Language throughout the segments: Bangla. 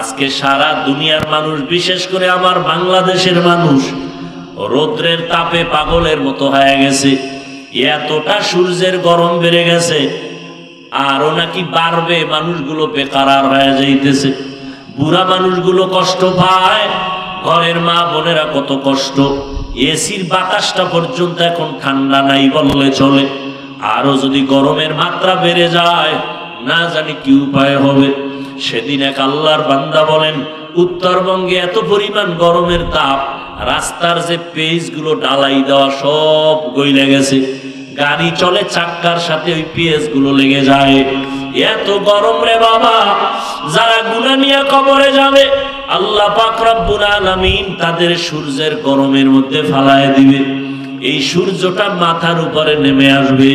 আজকে সারা দুনিয়ার মানুষ, বিশেষ করে আমার বাংলাদেশের মানুষ রৌদ্রের তাপে পাগলের মতো হয়ে গেছে। এতটা সূর্যের গরম বেড়ে গেছে, আরো নাকি বাড়বে। মানুষগুলো বেকারার হয়ে যাইতেছে, বুড়া মানুষগুলো কষ্ট পায়, ঘরের মা বোনেরা কত কষ্ট। এসির বাতাসটা পর্যন্ত এখন ঠান্ডা নাই বললে চলে। আরো যদি গরমের মাত্রা বেড়ে যায়, না জানি কি উপায় হবে। সেদিন এক আল্লাহর বান্দা বলেন, উত্তরবঙ্গে এত পরিমাণ গরমের তাপ, রাস্তার যে পেজগুলো ডালাই দেওয়া সব গইলে গেছে। গাড়ি চলে চাক্কার সাথে ওই পেজগুলো লেগে যায়। এত গরম রে বাবা। যারা গুনাহ নিয়ে কবরে যাবে, আল্লাহ পাক রব্বুল আলামিন তাদের সূর্যের গরমের মধ্যে ফালায় দিবে। এই সূর্যটা মাথার উপরে নেমে আসবে।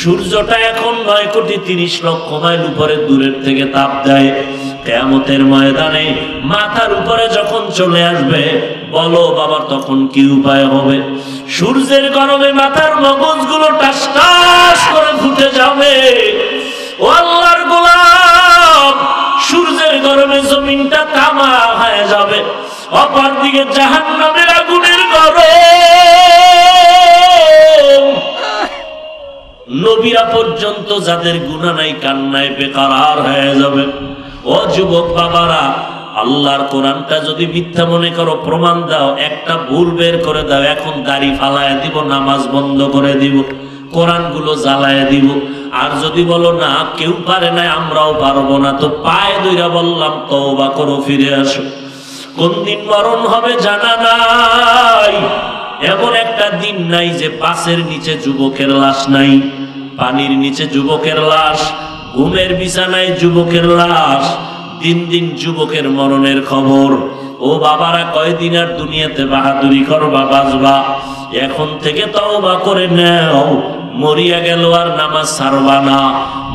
সূর্যটা এখন 9,30,00,000 মাইল উপরে দূরের থেকে তাপ দেয়। কিয়ামতের ময়দানে মাথার উপরে যখন চলে আসবে, বলো বাবা তখন কি উপায় হবে? সূর্যের গরমে মাথার মগজগুলো টাস টাস করে ফুটে যাবে। ও আল্লাহর গোলাম, সূর্যের গরমে জমিনটা তামা হয়ে যাবে। অপর দিকে জাহান্নামের আগুনের গরম, নবীরা পর্যন্ত যাদের গুনাহ নাই কান্নায় বেকারার হয়ে যাবে। ও যুবক বাবারা, আল্লাহর কোরআনটা যদি মিথ্যা মনে করো, প্রমাণ দাও। একটা ভুল বের করে দাও, এখন দাড়ি ফালায় দিব, নামাজ বন্ধ করে দিব, কোরআনগুলো জ্বালায় দিব। আর যদি বলো না কেউ পারে না, আমরাও পারবো না, তো পায়ে দইরা বললাম তওবা করো, ফিরে আসো। কোন দিন মরণ হবে জানা নাই। এমন একটা দিন নাই যে পাশের নিচে যুবকের লাশ নাই, পানির নিচে যুবকের লাশ, ঘুমের বিছানায় যুবকের লাশ। দিন দিন যুবকের মরণের খবর। ও বাবারা, কয়দিন আর দুনিয়াতে বাহাদুরি করবা, বাঁচবা? এখন থেকে তওবা করে নাও। মরিয়া গেল আর নামাজ ছাড়বা না,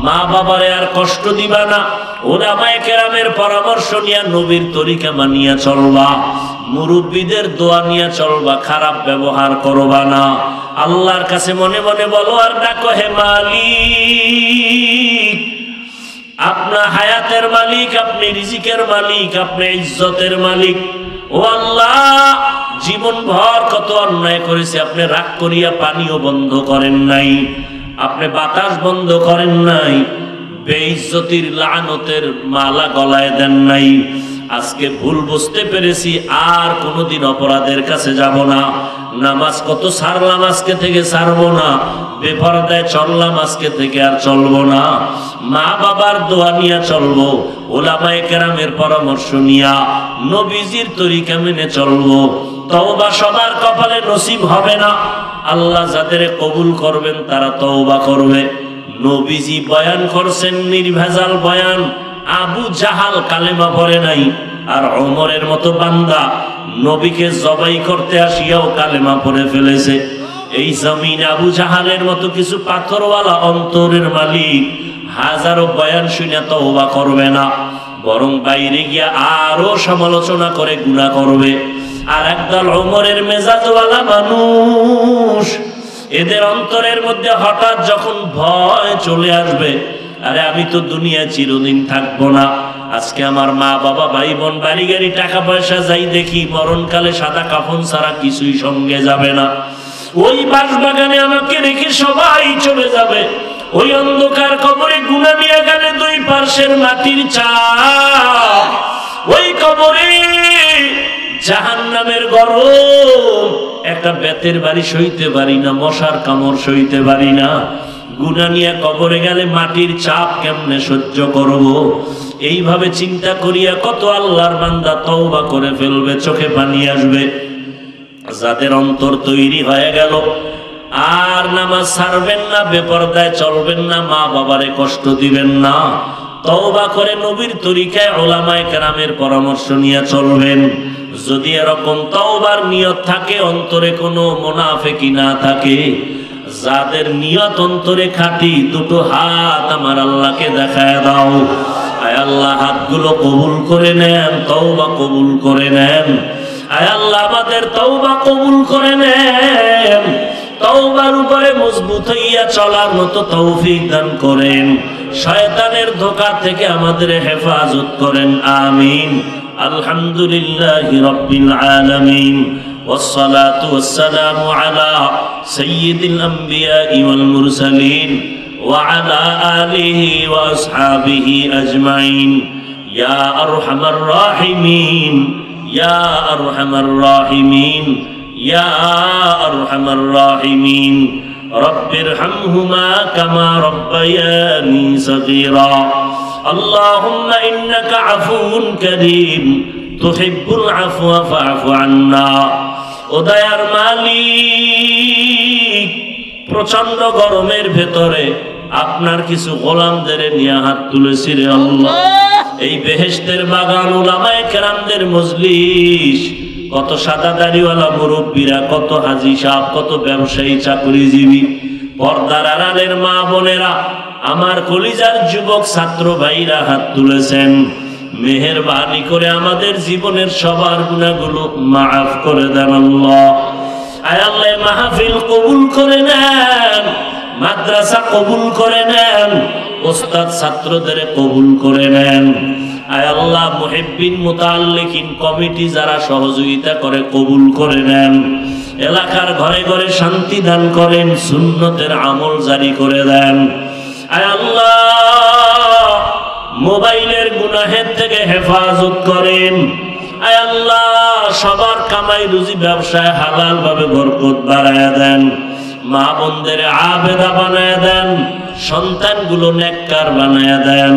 মা বাবারে আর কষ্ট দিবা না। উলামায়ে কেরামের পরামর্শ নিয়া নবীর তরিকা মানিয়া চলবা, মুরব্বীদের দোয়া নিয়া চলবা, খারাপ ব্যবহার করবা না। আল্লাহর কাছে মনে মনে বলো আর ডাকো, হে মালিক, আপনার হায়াতের মালিক, আপনি রিজিকের মালিক, আপনি ইজ্জতের মালিক। ও আল্লাহ, জীবন ভর কত অন্যায় করেছে, আপনি রাগ করিয়া পানিও বন্ধ করেন নাই, আপনি বাতাস বন্ধ করেন নাই, বেইজ্জতির লানতের মালা গলায় দেন নাই। আজকে ভুল বুঝতে পেরেছি, আর কোনোদিন অপরাধের কাছে যাব না। নামাজ কত ছাড়লাম, আজকে থেকে ছাড়বো না। বেপরদায় চললাম, আজকে থেকে আর চলবো না। মা বাবার দোয়া নিয়ে চলবো, উলামায়ে কেরামের পরামর্শ নিয়া নবীজির তরিকা মেনে চলবো। তওবা সবার কপালে নসিব হবে না। আল্লাহ যাদের কবুল করবেন তারা তওবা করবে। নবীজি বয়ান করছেন নির্ভেজাল বয়ান। আবু জাহাল কালেমা পড়ে নাই, আর ওমরের মতো বান্দা নবীকে জবাই করতে আসিয়াও কালেমা পড়ে ফেলেছে। এই জমিন আবু জাহালের মতো কিছু পাথরওয়ালা অন্তরের মালিক হাজারো বয়ান শুনে তওবা করবে না, বরং বাইরে গিয়া আরো সমালোচনা করে গুনাহ করবে। আর একদল ওমরের মেজাজওয়ালা মানুষ, এদের অন্তরের মধ্যে হঠাৎ যখন ভয় চলে আসবে, আরে আমি তো দুনিয়া চিরদিন থাকবো না, আজকে আমার মা বাবা ভাই বোন বাড়ি গাড়ি টাকা পয়সা যাই দেখি, মরণকালে সাদা কাফন ছাড়া কিছুই সঙ্গে যাবে না। ওই বাসবাগানে আমাকে রেখে সবাই চলে যাবে। ওই অন্ধকার কবরে গুনাহ নিয়ে গেলে দুই পার্শ্বের মাটির চাপ, ওই কবরে জাহান্নামের গরম, একটা বেতের বাড়ি সইতে পারি না, মশার কামড় সইতে পারি না। গুনাহ নিয়ে কবরে গেলে মাটির চাপ কেমনে সহ্য করব? এইভাবে চিন্তা করিয়া কত আল্লাহর বান্দা তওবা করে ফেলবে, চোখে পানি আসবে। যাদের অন্তর তৈরি হয়ে গেল, আর নামাজ ছাড়বেন না, বেপরদায় চলবেন না, মা বাবারে কষ্ট দিবেন না, তওবা করে নবীর তরিকায় উলামায়ে কেরামের পরামর্শ নিয়ে চলবেন। যদি এরকম তওবার নিয়ত থাকে, অন্তরে কোনো মুনাফিকি না থাকে, যাদের নিয়ত অন্তরে খাঁটি, দুটো হাত আমার আল্লাহকে দেখায় দাও। আয় আল্লাহ, হাতগুলো কবুল করে নেন, তওবা কবুল করে নেন। আয় আল্লাহ, আমাদের তওবা কবুল করে নেন। তওবার উপরে মজবুত হইয়া চলার মতো তৌফিক দান করেন। শয়তানের ধোঁকা থেকে আমাদের হেফাজত করেন, আমিন। আলহামদুলিল্লাহি রাব্বিল আলামিন, والصلاة والسلام على سيد الأنبياء والمرسلين وعلى آله وأصحابه أجمعين يا أرحم الراحمين يا أرحم الراحمين يا أرحم الراحمين رب ارحمهما كما ربياني صغيرا اللهم إنك عفو كريم تحب العفو فاعف عنا। ও দয়ার মালিক, প্রচন্ড গরমের ভেতরে আপনার কিছু গোলামদের নিয়ে হাত তুলেছি রে আল্লাহ। এই বেহেশতের বাগান, উলামায়ে কেরামদের মজলিস, কত সাদা দাড়িওয়ালা মুরব্বীরা, কত হাজি সাহেব, কত ব্যবসায়ী চাকরিজীবী, পর্দার আড়ালের মা বোনেরা, আমার কলিজার যুবক ছাত্র ভাইরা হাত তুলেছেন। মেহেরবানি করে আমাদের জীবনের সবার গুনাহগুলো মাফ করে দেন আল্লাহ। আয় আল্লাহ, মাহফিল কবুল করে নেন, মাদ্রাসা কবুল করে নেন, ওস্তাদ ছাত্রদের কবুল করে নেন। আয় আল্লাহ, মুহিব্বিন মুতাআল্লিকিন কমিটি যারা সহযোগিতা করে কবুল করে নেন। এলাকার ঘরে ঘরে শান্তি দান করেন, সুন্নতের আমল জারি করে দেন। আয় আল্লাহ, মোবাইলের গুনাহের থেকে হেফাজত করেন। আয় আল্লাহ, সবার কামাই রুজি ব্যবসায় হালাল ভাবে বরকত বাড়ায়া দেন। মা বোনদের আবেদা বানায়া দেন, সন্তানগুলো নেককার বানায়া দেন।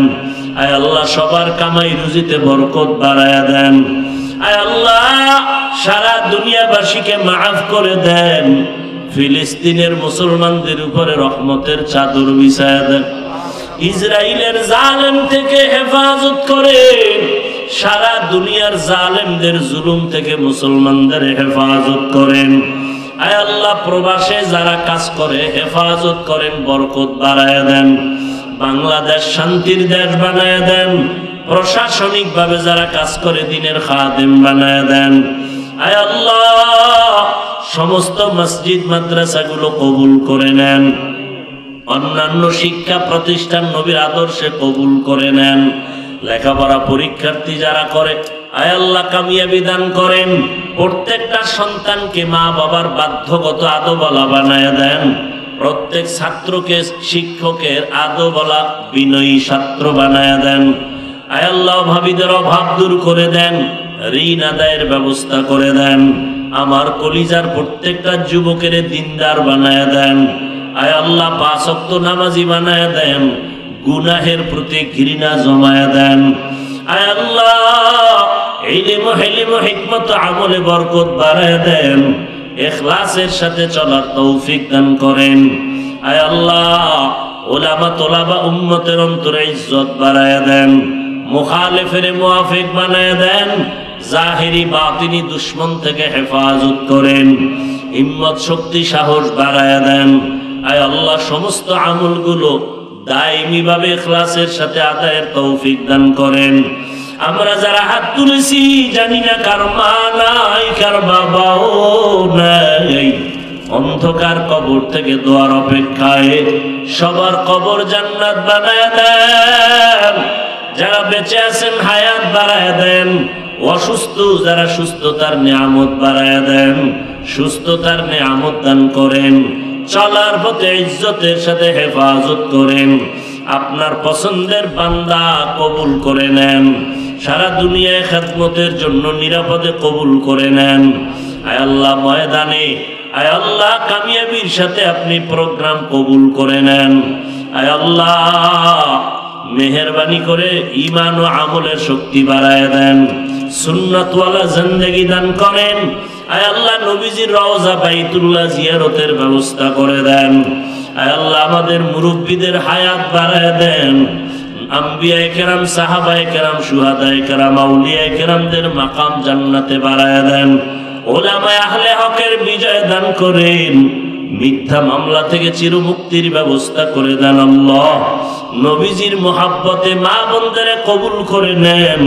আয় আল্লাহ, সবার কামাই রুজিতে বরকত বাড়ায়া দেন। আয় আল্লাহ, সারা দুনিয়াবাসীকে মাফ করে দেন। ফিলিস্তিনের মুসলমানদের উপরে রহমতের চাদর বিছায়া দেন। ইসরায়েলের জালেম থেকে হেফাজত করেন। সারা দুনিয়ার জালেমদের জুলুম থেকে মুসলমানদের হেফাজত করেন। আয় আল্লাহ, প্রবাসে যারা কাজ করে হেফাজত করেন, বরকত বাড়ায় দেন। বাংলাদেশ শান্তির দেশ বানায় দেন। প্রশাসনিক ভাবে যারা কাজ করে দিনের খাদেম বানায় দেন। আয় আল্লাহ, সমস্ত মসজিদ মাদ্রাসাগুলো কবুল করে নেন। অন্যান্য শিক্ষা প্রতিষ্ঠান নবীর আদর্শে কবুল করে নেন। লেখাপড়া পরীক্ষার্থী যারা করে, আয় আল্লাহ, কামিয়াবি দান করেন। প্রত্যেকটা সন্তানকে মা বাবার বাধ্যগত আদবলা বানায় দেন। প্রত্যেক ছাত্রকে শিক্ষকের আদবলা বিনয়ী ছাত্র বানায় দেন। আয় আল্লাহ, ভাবিদের অভাব দূর করে দেন, ঋণ আদায়ের ব্যবস্থা করে দেন। আমার কলিজার প্রত্যেকটা যুবকের দিনদার বানায় দেন। আয় আল্লাহ, 5 ওয়াক্ত নামাজি বানায় দেন। গুনাহের প্রতি ঘৃণা জমায়া দেন। আয় আল্লাহ, ইলম হিলম হিকমত আমলে বরকত বাড়ায় দেন। ইখলাসের সাথে চলার তৌফিক দান করেন। আয় আল্লাহ, উলামা তোলাবা উম্মতের অন্তরে ইজ্জত বাড়ায় দেন। মুখালিফের মুআফিক বানায় দেন। জাহিরি বাতিনি দুশমন থেকে হেফাজত করেন। হিম্মত শক্তি সাহস বাড়ায় দেন। আয় আল্লাহ, সমস্ত আমলগুলো দায়মি ভাবে ইখলাসের সাথে আদায়ের তৌফিক দান করেন। আমরা যারা হাত তুলেছি, জানি না কার মা নাই, কার বাবাও নাই। অন্ধকার কবর থেকে দোয়ার অপেক্ষায়, সবার কবর জান্নাত বানায় দেন। যারা বেঁচে আছেন হায়াত বাড়ায় দেন। অসুস্থ যারা সুস্থতার নিয়ামত বাড়ায় দেন। সুস্থতার নিয়ামত দান করেন। চলার পথে ইজ্জতের সাথে হেফাজত করেন। আপনার পছন্দের বান্দা কবুল করে নেন। সারা দুনিয়ায় খেদমতের জন্য নিরাপদে কবুল করে নেন। আয় আল্লাহ, ময়দানে আয় আল্লাহ কামিয়াবির সাথে আপনি প্রোগ্রাম কবুল করে নেন। আয় আল্লাহ, মেহেরবানি করে ঈমান ও আমলের শক্তি বাড়ায় দেন। সুন্নাতওয়ালা জিন্দেগি দান করেন। আয় আল্লাহ, নবীজির রওজা বাইতুল্লাহ জিয়ারতের ব্যবস্থা করে দেন। আয় আল্লাহ, আমাদের মুরব্বীদের হায়াত বাড়ায় দেন। আম্বিয়ায়ে কেরাম, সাহাবায়ে কেরাম, শুহাদায়ে কেরাম, আউলিয়ায়ে কেরামদের মাকাম জান্নাতে বাড়ায় দেন। উলামায়ে আহলে হকের বিজয় দান করেন। মিথ্যা মামলা থেকে চিরমুক্তির ব্যবস্থা করে দেন আল্লাহ। নবীজির মুহাব্বতে মা বোনদের কবুল করে নেন।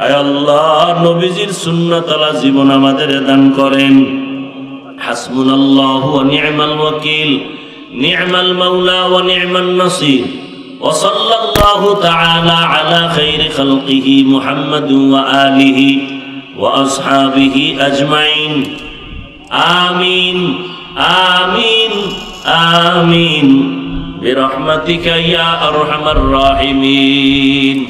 আয় আল্লাহ, নবীজির সুন্নাতওয়ালা জীবন আমাদের দান করেন। হাসবুনাল্লাহু ওয়া নি'মাল ওয়াকিল, নি'মাল মাওলা ওয়া নি'মান নাসির। وصلى الله تعالى على خير خلقه محمد وآله وأصحابه أجمعين آمين آمين آمين برحمتك يا أرحم الراحمين